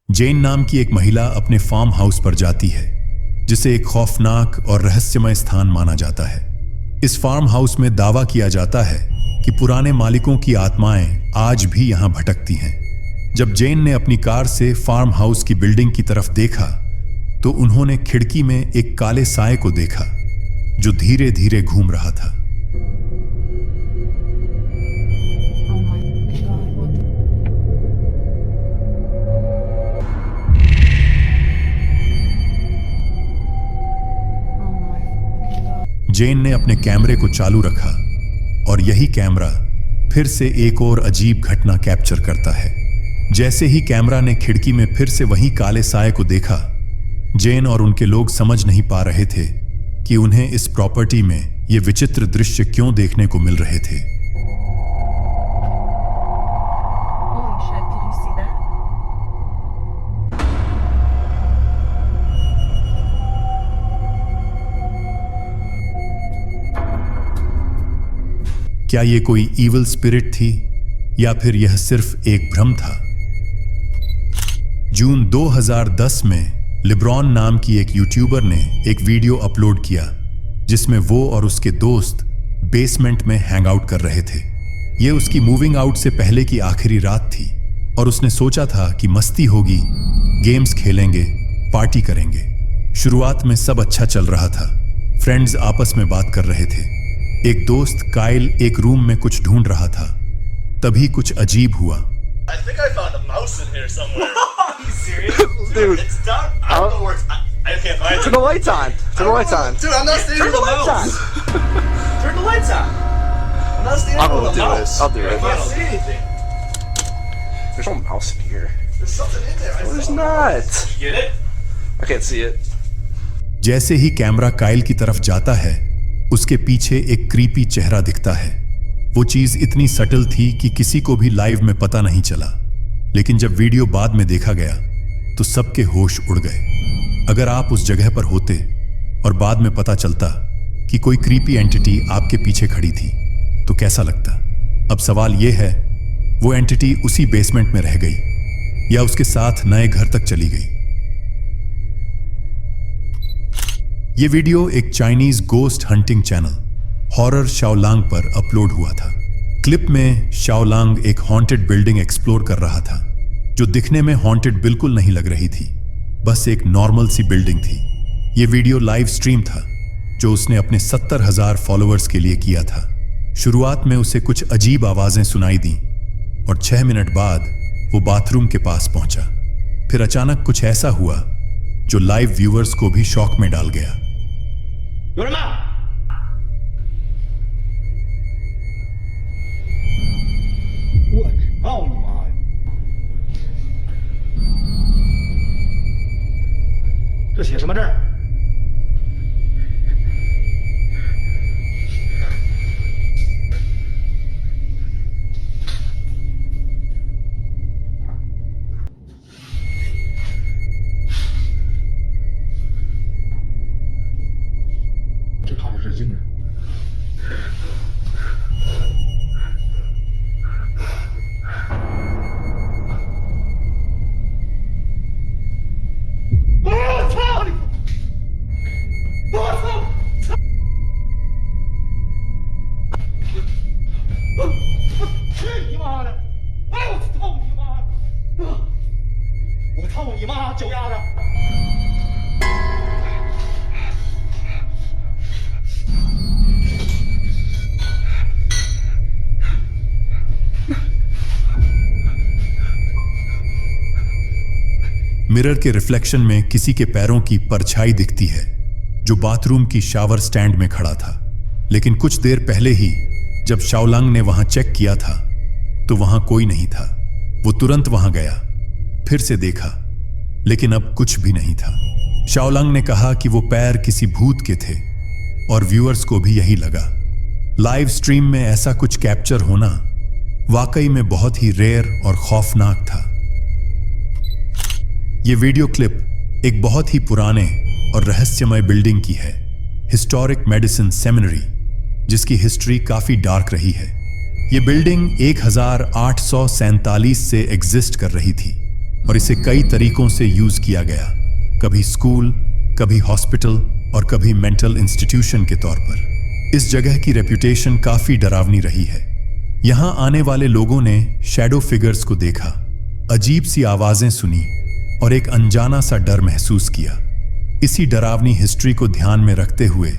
जेन नाम की एक महिला अपने फार्म हाउस पर जाती है, जिसे एक खौफनाक और रहस्यमय स्थान माना जाता है। इस फार्म हाउस में दावा किया जाता है कि पुराने मालिकों की आत्माएं आज भी यहां भटकती हैं। जब जेन ने अपनी कार से फार्म हाउस की बिल्डिंग की तरफ देखा तो उन्होंने खिड़की में एक काले साए को देखा जो धीरे धीरे घूम रहा था। जेन ने अपने कैमरे को चालू रखा और यही कैमरा फिर से एक और अजीब घटना कैप्चर करता है। जैसे ही कैमरा ने खिड़की में फिर से वही काले साए को देखा, जेन और उनके लोग समझ नहीं पा रहे थे कि उन्हें इस प्रॉपर्टी में ये विचित्र दृश्य क्यों देखने को मिल रहे थे। क्या ये कोई इविल स्पिरिट थी या फिर यह सिर्फ एक भ्रम था? जून 2010 में लिब्रॉन नाम की एक यूट्यूबर ने एक वीडियो अपलोड किया जिसमें वो और उसके दोस्त बेसमेंट में हैंग आउट कर रहे थे। ये उसकी मूविंग आउट से पहले की आखिरी रात थी और उसने सोचा था कि मस्ती होगी, गेम्स खेलेंगे, पार्टी करेंगे। शुरुआत में सब अच्छा चल रहा था। फ्रेंड्स आपस में बात कर रहे थे। एक दोस्त काइल एक रूम में कुछ ढूंढ रहा था। तभी कुछ अजीब हुआ। I think I found a mouse in here somewhere. Are you serious? Dude, it's dark. I don't know where it's. I can't find it. Turn the lights on. Turn the lights on. Dude, I'm not standing Turn with the a lights mouse. on. Turn the lights on. I'm not standing I'll with a do mouse. this. I'll do I it. can't see anything. There's no mouse in here. There's something in there. I There's saw. not. Did you get it? I can't see it. जैसे ही camera Kyle की तरफ जाता है, उसके पीछे एक creepy चेहरा दिखता है। वो चीज इतनी सटल थी कि किसी को भी लाइव में पता नहीं चला, लेकिन जब वीडियो बाद में देखा गया तो सबके होश उड़ गए। अगर आप उस जगह पर होते और बाद में पता चलता कि कोई क्रीपी एंटिटी आपके पीछे खड़ी थी तो कैसा लगता? अब सवाल यह है, वो एंटिटी उसी बेसमेंट में रह गई या उसके साथ नए घर तक चली गई? ये वीडियो एक Chinese ghost hunting channel horror Shaolong पर अपलोड हुआ था। क्लिप में शाओलांग एक हॉन्टेड बिल्डिंग एक्सप्लोर कर रहा था जो दिखने में हॉन्टेड बिल्कुल नहीं लग रही थी, बस एक नॉर्मल सी बिल्डिंग थी। यह वीडियो लाइव स्ट्रीम था जो उसने अपने 70,000 फॉलोअर्स के लिए किया था। शुरुआत में उसे कुछ अजीब आवाजें सुनाई दी और 6 मिनट बाद वो बाथरूम के पास पहुंचा। फिर अचानक कुछ ऐसा हुआ जो लाइव व्यूअर्स को भी शॉक में डाल गया। 有人吗？我操你妈呀！这写什么字儿？这怕是惊人。我操你！我操！我去你妈的！哎我操你妈的！我操你妈脚丫子！ मिरर के रिफ्लेक्शन में किसी के पैरों की परछाई दिखती है जो बाथरूम की शावर स्टैंड में खड़ा था। लेकिन कुछ देर पहले ही जब शाओलांग ने वहां चेक किया था तो वहां कोई नहीं था। वो तुरंत वहां गया, फिर से देखा, लेकिन अब कुछ भी नहीं था। शाओलांग ने कहा कि वो पैर किसी भूत के थे और व्यूअर्स को भी यही लगा। लाइव स्ट्रीम में ऐसा कुछ कैप्चर होना वाकई में बहुत ही रेयर और खौफनाक था। ये वीडियो क्लिप एक बहुत ही पुराने और रहस्यमय बिल्डिंग की है, हिस्टोरिक मेडिसिन सेमिनरी, जिसकी हिस्ट्री काफी डार्क रही है। ये बिल्डिंग 1847 से एग्जिस्ट कर रही थी और इसे कई तरीकों से यूज किया गया, कभी स्कूल, कभी हॉस्पिटल और कभी मेंटल इंस्टीट्यूशन के तौर पर। इस जगह की रेप्यूटेशन काफी डरावनी रही है। यहां आने वाले लोगों ने शैडो फिगर्स को देखा, अजीब सी आवाजें सुनी और एक अनजाना सा डर महसूस किया। इसी डरावनी हिस्ट्री को ध्यान में रखते हुए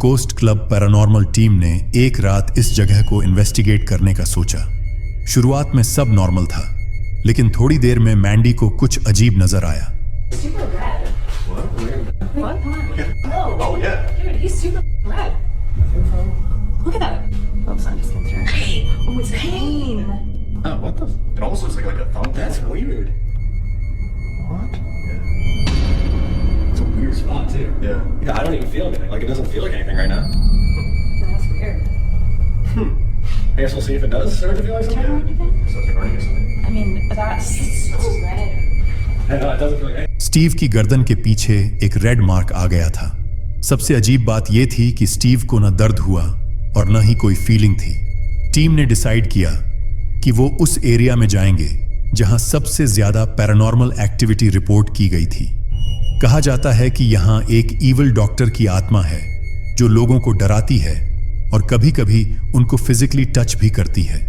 कोस्ट क्लब पैरानॉर्मल टीम ने एक रात इस जगह को इन्वेस्टिगेट करने का सोचा। शुरुआत में सब नॉर्मल था, लेकिन थोड़ी देर में मैंडी को कुछ अजीब नजर आया। Super red. What? Weird. What? Come on. No. Oh, yeah. Dude, he's super red. Look at that. Oops, I'm just getting through. Oh, it's pain. Oh, what the? It almost looks like a thumb. That's weird. What? Yeah. It's a weird spot, too. Yeah. Yeah, I don't even feel anything. Like, it doesn't feel like anything right now. That's weird. I guess we'll see if it does start to feel like Turn something. around again. It's like running or something. I mean, that's so red. Yeah, no, it doesn't feel like anything. Steve की गर्दन के पीछे एक red mark आ गया था। सबसे अजीब बात यह थी कि स्टीव को न दर्द हुआ और न ही कोई फीलिंग थी। टीम ने डिसाइड किया कि वो उस एरिया में जाएंगे जहां सबसे ज्यादा पैरानॉर्मल एक्टिविटी रिपोर्ट की गई थी। कहा जाता है कि यहां एक इविल डॉक्टर की आत्मा है जो लोगों को डराती है और कभी-कभी उनको फिजिकली टच भी करती है।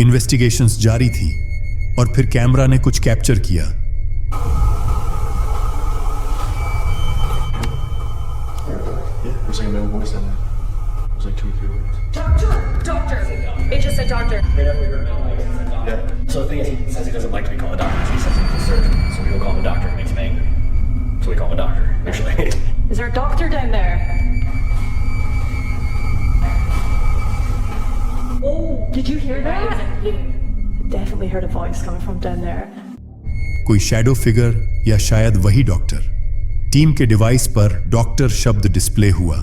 इन्वेस्टिगेशंस जारी थी और फिर कैमरा ने कुछ कैप्चर किया। Yeah, there's like a male voice in there. There's like 2 or 3 words. Doctor! Doctor! It just said doctor. We definitely heard it. Yeah. So the thing is, he says he doesn't like to be called a doctor. He says he's a surgeon. So we don't call him a doctor. It makes him angry. So we call him a doctor, usually. Is there a doctor down there? Oh, did you hear that? I definitely heard a voice coming from down there. कोई shadow figure या शायद वही doctor. Team के device पर doctor शब्द display हुआ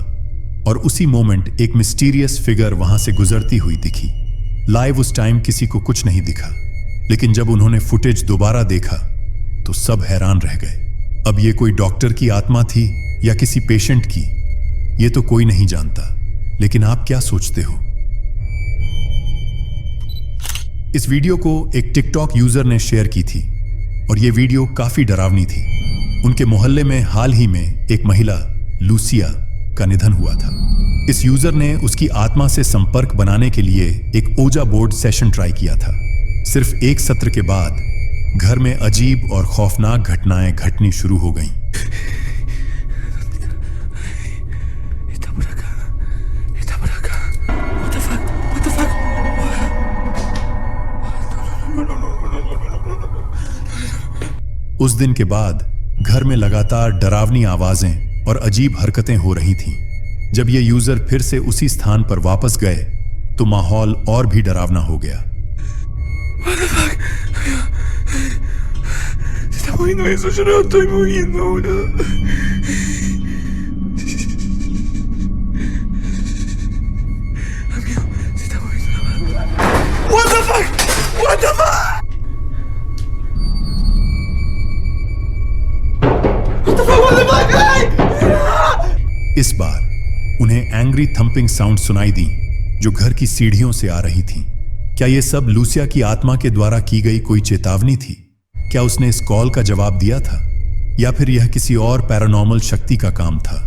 और उसी मोमेंट एक मिस्टीरियस फिगर वहां से गुजरती हुई दिखी। लाइव उस टाइम किसी को कुछ नहीं दिखा, लेकिन जब उन्होंने फुटेज दोबारा देखा तो सब हैरान रह गए। अब ये कोई डॉक्टर की आत्मा थी या किसी पेशेंट की, ये तो कोई नहीं जानता। लेकिन आप क्या सोचते हो? इस वीडियो को एक टिकटॉक यूजर ने शेयर की थी और ये वीडियो काफी डरावनी थी। उनके मोहल्ले में हाल ही में एक महिला लूसिया का निधन हुआ था। इस यूजर ने उसकी आत्मा से संपर्क बनाने के लिए एक ओजा बोर्ड सेशन ट्राई किया था। सिर्फ एक सत्र के बाद घर में अजीब और खौफनाक घटनाएं घटनी शुरू हो गईं। उस दिन के बाद घर में लगातार डरावनी आवाजें और अजीब हरकतें हो रही थीं। जब ये यूजर फिर से उसी स्थान पर वापस गए तो माहौल और भी डरावना हो गया। इस बार उन्हें एंग्री थंपिंग साउंड सुनाई दी जो घर की सीढ़ियों से आ रही थी। क्या यह सब लूसिया की आत्मा के द्वारा की गई कोई चेतावनी थी? क्या उसने इस कॉल का जवाब दिया था या फिर यह किसी और पैरानॉर्मल शक्ति का काम था?